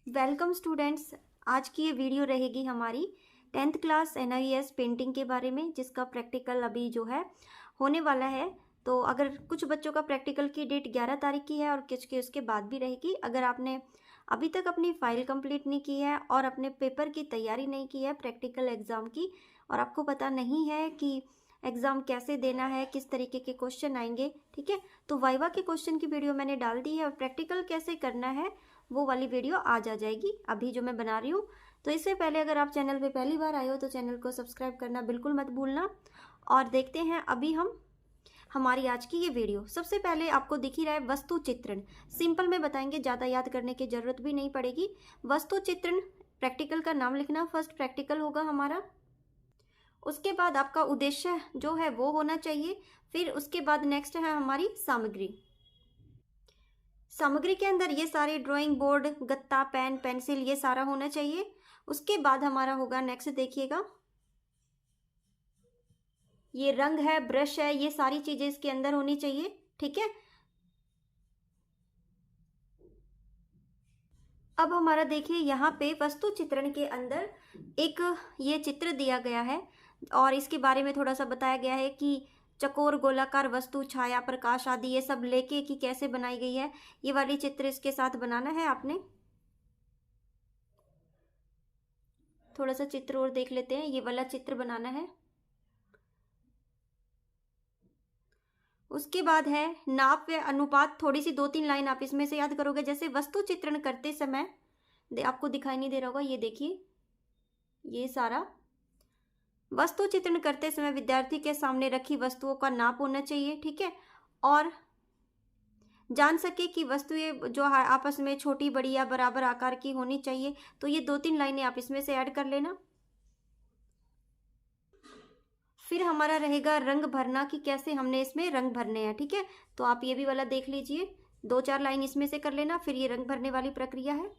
Welcome students. आज की ये वीडियो रहेगी हमारी 10th क्लास NIES पेंटिंग के बारे में, जिसका प्रैक्टिकल अभी जो है होने वाला है। तो अगर कुछ बच्चों का प्रैक्टिकल की डेट 11 तारीख की है और कुछ की उसके बाद भी रहेगी। अगर आपने अभी तक अपनी फ़ाइल कंप्लीट नहीं की है और अपने पेपर की तैयारी नहीं की है प्रैक्टिकल एग्ज़ाम की, और आपको पता नहीं है कि एग्ज़ाम कैसे देना है, किस तरीके के क्वेश्चन आएंगे, ठीक है, तो वाइवा के क्वेश्चन की वीडियो मैंने डाल दी है और प्रैक्टिकल कैसे करना है वो वाली वीडियो आज आ जाएगी अभी जो मैं बना रही हूँ। तो इससे पहले अगर आप चैनल पे पहली बार आए हो तो चैनल को सब्सक्राइब करना बिल्कुल मत भूलना। और देखते हैं अभी हम हमारी आज की ये वीडियो। सबसे पहले आपको दिख ही रहा है वस्तु चित्रण। सिंपल में बताएंगे, ज़्यादा याद करने की ज़रूरत भी नहीं पड़ेगी। वस्तु चित्रण प्रैक्टिकल का नाम लिखना, फर्स्ट प्रैक्टिकल होगा हमारा। उसके बाद आपका उद्देश्य जो है वो होना चाहिए। फिर उसके बाद नेक्स्ट है हमारी सामग्री। सामग्री के अंदर ये सारे ड्राइंग बोर्ड, गत्ता, पेन, पेंसिल, ये सारा होना चाहिए। उसके बाद हमारा होगा नेक्स्ट, देखिएगा ये रंग है, ब्रश है, ये सारी चीजें इसके अंदर होनी चाहिए, ठीक है। अब हमारा देखिए यहाँ पे वस्तु चित्रण के अंदर एक ये चित्र दिया गया है और इसके बारे में थोड़ा सा बताया गया है कि चकोर, गोलाकार वस्तु, छाया, प्रकाश आदि ये सब लेके कि कैसे बनाई गई है। ये वाली चित्र इसके साथ बनाना है आपने। थोड़ा सा चित्र और देख लेते हैं, ये वाला चित्र बनाना है। उसके बाद है नाप व अनुपात। थोड़ी सी 2-3 लाइन आप इसमें से याद करोगे। जैसे वस्तु चित्रण करते समय आपको दिखाई नहीं दे रहा होगा, ये देखिए ये सारा वस्तु चित्रण करते समय विद्यार्थी के सामने रखी वस्तुओं का नाप होना चाहिए, ठीक है, और जान सके कि वस्तुएं जो है आपस में छोटी, बड़ी या बराबर आकार की होनी चाहिए। तो ये 2-3 लाइनें आप इसमें से ऐड कर लेना। फिर हमारा रहेगा रंग भरना, कि कैसे हमने इसमें रंग भरने हैं, ठीक है। तो आप ये भी वाला देख लीजिए, 2-4 लाइन इसमें से कर लेना। फिर ये रंग भरने वाली प्रक्रिया है।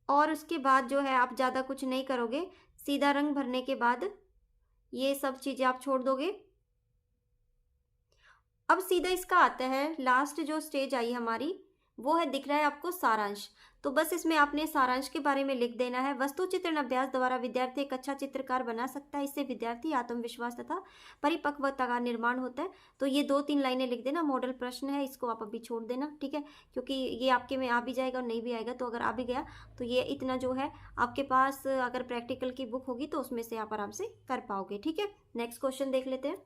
और उसके बाद जो है आप ज़्यादा कुछ नहीं करोगे, सीधा रंग भरने के बाद ये सब चीज़ें आप छोड़ दोगे। अब सीधा इसका आता है लास्ट जो स्टेज आई हमारी, वो है, दिख रहा है आपको, सारांश। तो बस इसमें आपने सारांश के बारे में लिख देना है। वस्तु चित्रण अभ्यास द्वारा विद्यार्थी एक अच्छा चित्रकार बना सकता है। इससे विद्यार्थी आत्मविश्वास तथा परिपक्वता का निर्माण होता है। तो ये 2-3 लाइनें लिख देना। मॉडल प्रश्न है, इसको आप अभी छोड़ देना, ठीक है, क्योंकि ये आपके में आ भी जाएगा और नहीं भी आएगा। तो अगर आ भी गया तो ये इतना जो है आपके पास अगर प्रैक्टिकल की बुक होगी तो उसमें से आप आराम से कर पाओगे, ठीक है। नेक्स्ट क्वेश्चन देख लेते हैं।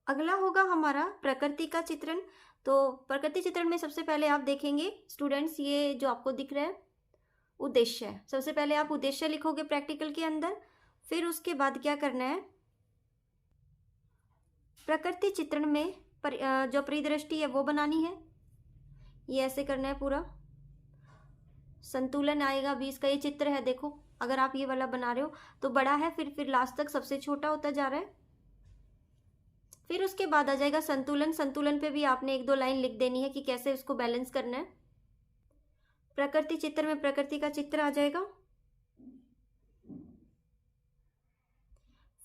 अगला होगा हमारा प्रकृति का चित्रण। तो प्रकृति चित्रण में सबसे पहले आप देखेंगे स्टूडेंट्स, ये जो आपको दिख रहा है उद्देश्य है। सबसे पहले आप उद्देश्य लिखोगे प्रैक्टिकल के अंदर। फिर उसके बाद क्या करना है, प्रकृति चित्रण में जो परिदृष्टि है वो बनानी है। ये ऐसे करना है पूरा, संतुलन आएगा बीच का। ये चित्र है, देखो, अगर आप ये वाला बना रहे हो तो बड़ा है, फिर लास्ट तक सबसे छोटा होता जा रहा है। फिर उसके बाद आ जाएगा संतुलन। संतुलन पे भी आपने 1-2 लाइन लिख देनी है कि कैसे उसको बैलेंस करना है। प्रकृति चित्र में प्रकृति का चित्र आ जाएगा।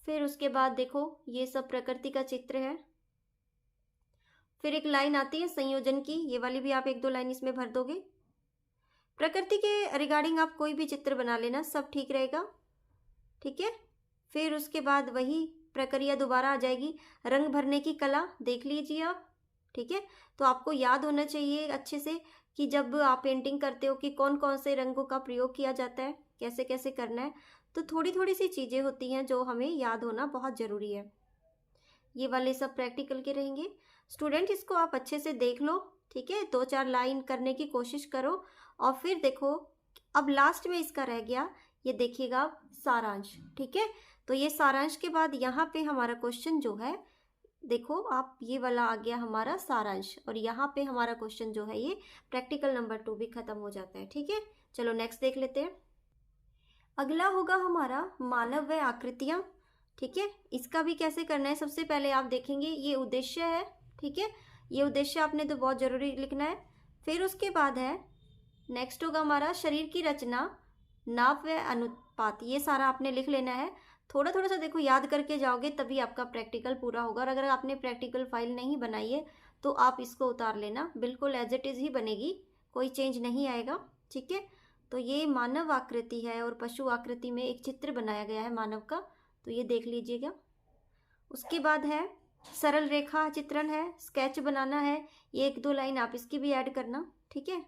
फिर उसके बाद देखो ये सब प्रकृति का चित्र है। फिर एक लाइन आती है संयोजन की, ये वाली भी आप 1-2 लाइन इसमें भर दोगे। प्रकृति के रिगार्डिंग आप कोई भी चित्र बना लेना, सब ठीक रहेगा, ठीक है। फिर उसके बाद वही प्रक्रिया दोबारा आ जाएगी, रंग भरने की कला देख लीजिए आप, ठीक है। तो आपको याद होना चाहिए अच्छे से कि जब आप पेंटिंग करते हो कि कौन कौन से रंगों का प्रयोग किया जाता है, कैसे कैसे करना है। तो थोड़ी थोड़ी सी चीज़ें होती हैं जो हमें याद होना बहुत ज़रूरी है। ये वाले सब प्रैक्टिकल के रहेंगे स्टूडेंट, इसको आप अच्छे से देख लो, ठीक है। 2-4 लाइन करने की कोशिश करो। और फिर देखो अब लास्ट में इसका रह गया, ये देखिएगा सारांश, ठीक है। तो ये सारांश के बाद यहाँ पे हमारा क्वेश्चन जो है, देखो आप, ये वाला आ गया हमारा सारांश, और यहाँ पे हमारा क्वेश्चन जो है ये प्रैक्टिकल नंबर 2 भी खत्म हो जाता है, ठीक है। चलो नेक्स्ट देख लेते हैं। अगला होगा हमारा मानव व आकृतियाँ, ठीक है। इसका भी कैसे करना है, सबसे पहले आप देखेंगे ये उद्देश्य है, ठीक है। ये उद्देश्य आपने तो बहुत ज़रूरी लिखना है। फिर उसके बाद है नेक्स्ट होगा हमारा शरीर की रचना, नाप व अनुपात, ये सारा आपने लिख लेना है। थोड़ा सा देखो याद करके जाओगे तभी आपका प्रैक्टिकल पूरा होगा। और अगर आपने प्रैक्टिकल फाइल नहीं बनाई है तो आप इसको उतार लेना, बिल्कुल एज इट इज़ ही बनेगी, कोई चेंज नहीं आएगा। ठीक है, तो ये मानव आकृति है और पशु आकृति में एक चित्र बनाया गया है मानव का, तो ये देख लीजिएगा। उसके बाद है सरल रेखा चित्रण है, स्केच बनाना है, ये 1-2 लाइन आप इसकी भी ऐड करना। ठीक है,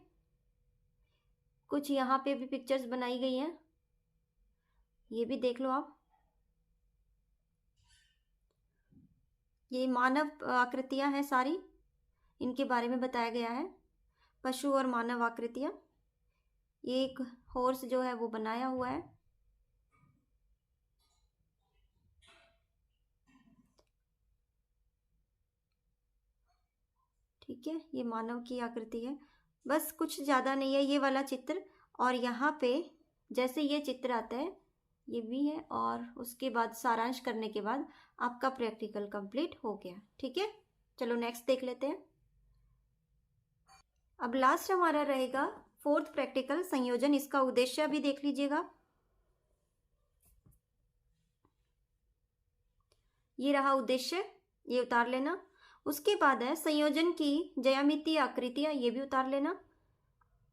कुछ यहाँ पे भी पिक्चर्स बनाई गई हैं, ये भी देख लो आप। ये मानव आकृतियां हैं सारी, इनके बारे में बताया गया है, पशु और मानव आकृतियां। एक हॉर्स जो है वो बनाया हुआ है। ठीक है, ये मानव की आकृति है, बस कुछ ज़्यादा नहीं है ये वाला चित्र। और यहाँ पे जैसे ये चित्र आता है ये भी है, और उसके बाद सारांश करने के बाद आपका प्रैक्टिकल कंप्लीट हो गया। ठीक है, चलो नेक्स्ट देख लेते हैं। अब लास्ट हमारा रहेगा 4th प्रैक्टिकल संयोजन, इसका उद्देश्य भी देख लीजिएगा। ये रहा उद्देश्य, ये उतार लेना। उसके बाद है संयोजन की ज्यामितीय आकृतियां, ये भी उतार लेना।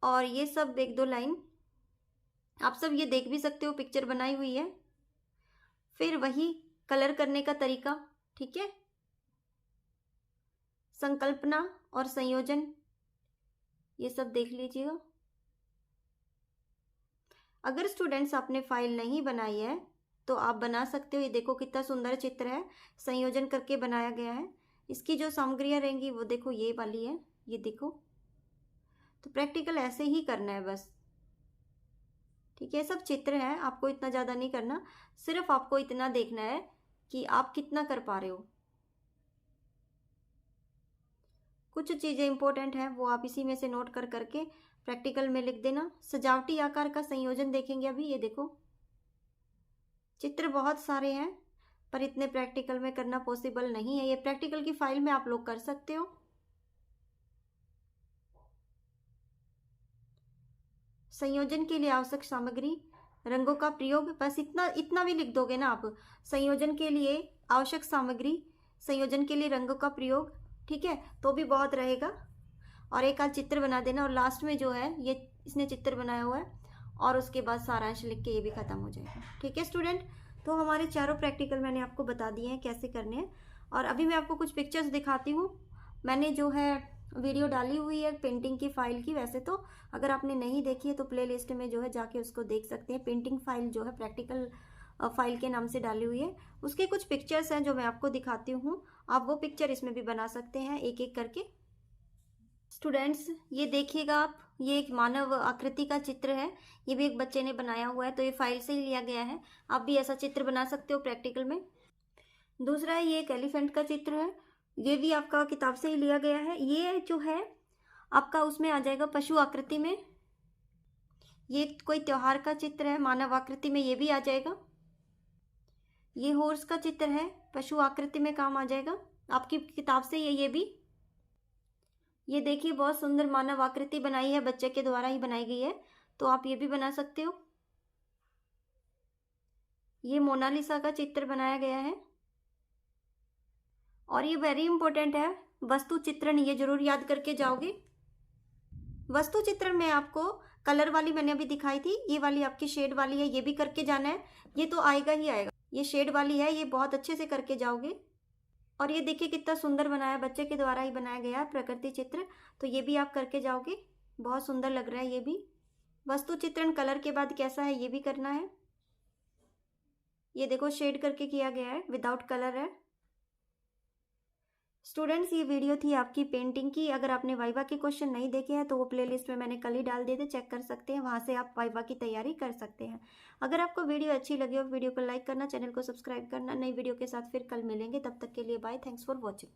और ये सब 1-2 लाइन आप सब ये देख भी सकते हो, पिक्चर बनाई हुई है। फिर वही कलर करने का तरीका। ठीक है, संकल्पना और संयोजन ये सब देख लीजिएगा। अगर स्टूडेंट्स आपने फाइल नहीं बनाई है तो आप बना सकते हो। ये देखो कितना सुंदर चित्र है, संयोजन करके बनाया गया है। इसकी जो सामग्रियाँ रहेंगी वो देखो ये वाली है, ये देखो। तो प्रैक्टिकल ऐसे ही करना है बस। ठीक है, सब चित्र है, आपको इतना ज़्यादा नहीं करना, सिर्फ आपको इतना देखना है कि आप कितना कर पा रहे हो। कुछ चीज़ें इंपॉर्टेंट हैं वो आप इसी में से नोट कर करके प्रैक्टिकल में लिख देना। सजावटी आकार का संयोजन देखेंगे अभी। ये देखो चित्र बहुत सारे हैं पर इतने प्रैक्टिकल में करना पॉसिबल नहीं है, ये प्रैक्टिकल की फाइल में आप लोग कर सकते हो। संयोजन के लिए आवश्यक सामग्री, रंगों का प्रयोग, बस इतना भी लिख दोगे ना आप। संयोजन के लिए आवश्यक सामग्री, संयोजन के लिए रंगों का प्रयोग, ठीक है, तो भी बहुत रहेगा। और एक आध चित्र बना देना, और लास्ट में जो है ये इसने चित्र बनाया हुआ है, और उसके बाद सारांश लिख के ये भी खत्म हो जाएगा। ठीक है स्टूडेंट, तो हमारे चारों प्रैक्टिकल मैंने आपको बता दिए हैं कैसे करने हैं। और अभी मैं आपको कुछ पिक्चर्स दिखाती हूँ। मैंने जो है वीडियो डाली हुई है पेंटिंग की फाइल की, वैसे तो अगर आपने नहीं देखी है तो प्ले लिस्ट में जो है जाके उसको देख सकते हैं। पेंटिंग फाइल जो है प्रैक्टिकल फाइल के नाम से डाली हुई है, उसके कुछ पिक्चर्स हैं जो मैं आपको दिखाती हूँ। आप वो पिक्चर इसमें भी बना सकते हैं एक एक करके। स्टूडेंट्स ये देखिएगा आप, ये एक मानव आकृति का चित्र है, ये भी एक बच्चे ने बनाया हुआ है, तो ये फाइल से ही लिया गया है। आप भी ऐसा चित्र बना सकते हो प्रैक्टिकल में। दूसरा है ये एक एलिफेंट का चित्र है, ये भी आपका किताब से ही लिया गया है। ये जो है आपका उसमें आ जाएगा पशु आकृति में। ये कोई त्योहार का चित्र है, मानव आकृति में ये भी आ जाएगा। ये हॉर्स का चित्र है, पशु आकृति में काम आ जाएगा, आपकी किताब से ये भी। ये देखिए बहुत सुंदर मानव आकृति बनाई है, बच्चे के द्वारा ही बनाई गई है, तो आप ये भी बना सकते हो। ये मोनालिसा का चित्र बनाया गया है। और ये वेरी इंपॉर्टेंट है, वस्तु चित्रण, ये जरूर याद करके जाओगे। वस्तु चित्रण में आपको कलर वाली मैंने अभी दिखाई थी, ये वाली आपकी शेड वाली है, ये भी करके जाना है। ये तो आएगा ही आएगा, ये शेड वाली है, ये बहुत अच्छे से करके जाओगे। और ये देखिए कितना सुंदर बनाया, बच्चे के द्वारा ही बनाया गया है प्रकृति चित्र, तो ये भी आप करके जाओगे, बहुत सुंदर लग रहा है ये भी। वस्तु चित्रण कलर के बाद कैसा है ये भी करना है। ये देखो शेड करके किया गया है, विदाउट कलर है। स्टूडेंट्स ये वीडियो थी आपकी पेंटिंग की। अगर आपने वाइवा के क्वेश्चन नहीं देखे हैं तो वो प्लेलिस्ट में मैंने कल ही डाल दिए थे, चेक कर सकते हैं, वहाँ से आप वाइवा की तैयारी कर सकते हैं। अगर आपको वीडियो अच्छी लगी हो वीडियो को लाइक करना, चैनल को सब्सक्राइब करना। नई वीडियो के साथ फिर कल मिलेंगे, तब तक के लिए बाय, थैंक्स फॉर वॉचिंग।